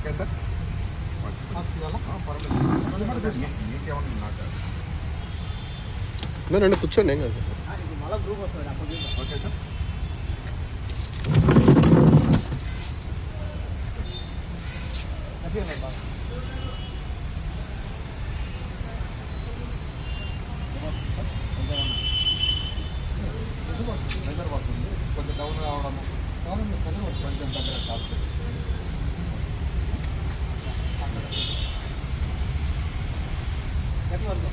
okay sir రండి కూర్చోండి ఏం కాదు మళ్ళీ గ్రూప్ వస్తుంది అప్పుడు ఓకే సార్ ప్రెజర్ పడుతుంది కొంచెం డౌన్ కావడము కొంచెం దగ్గర కాదు ఎట్లా వరకు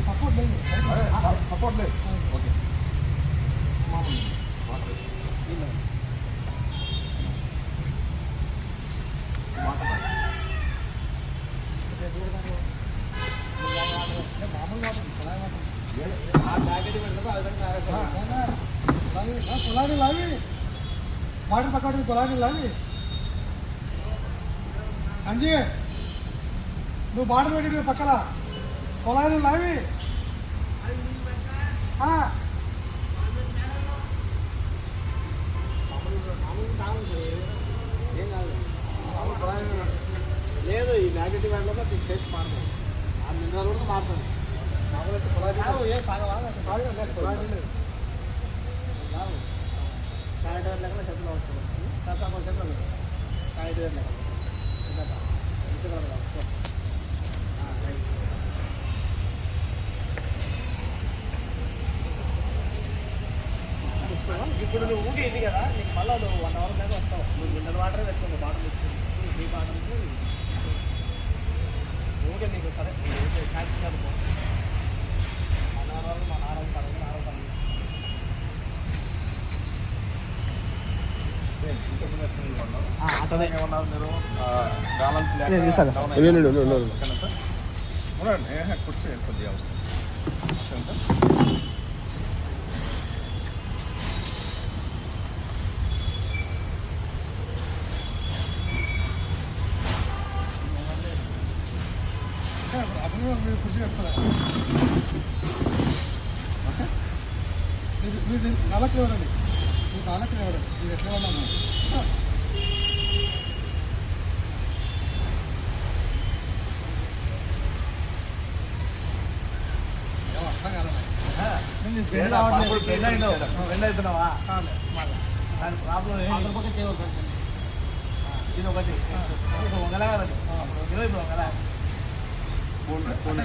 సపోర్ట్ లేదు సపోర్ట్ లేదు ఓకే పొలాన్ని లావి వాటర్ పక్కన పొలాన్ని లావి అంజీ నువ్వు బాటలు పెట్టి పక్కన పొలాన్ని లావి ఏం కాదు లేదు ఈ నెగటివ్ వ్యాన్లో టేస్ట్ మారుతుంది ఆ మినరల్ కూడా మారుతుంది మామూలు ఏం తాగలేదు శానిటైజర్ లెక్కన చెట్లు వస్తుంది సార్ చెట్లు శానిటైజర్ లెక్క ఇప్పుడు నువ్వు ఊగే ఇది కదా నీకు మళ్ళీ నువ్వు 1 అవర్ దాకా వస్తావు నువ్వు మినరల్ వాటర్ పెట్టుకో బాటిల్ తీసుకుని ఈ బాటిల్కి ఊగే నీకు సరే శాంతి అనుకో మన ఆరోగ్యం ఏమన్నారు మీరు బ్యాలెన్స్ కుర్చీ కొద్దిగా అవసరం మీరు కృషి చెప్తారా మీరు నాలుగు ఇవ్వరండి మీరు నాలుగు ఇవ్వరండి మీరు ఎట్లా ఉన్నాము అవుతున్నావా దాని ప్రాబ్లం చేయవచ్చు ఇది ఒకటి 1 ఫోన్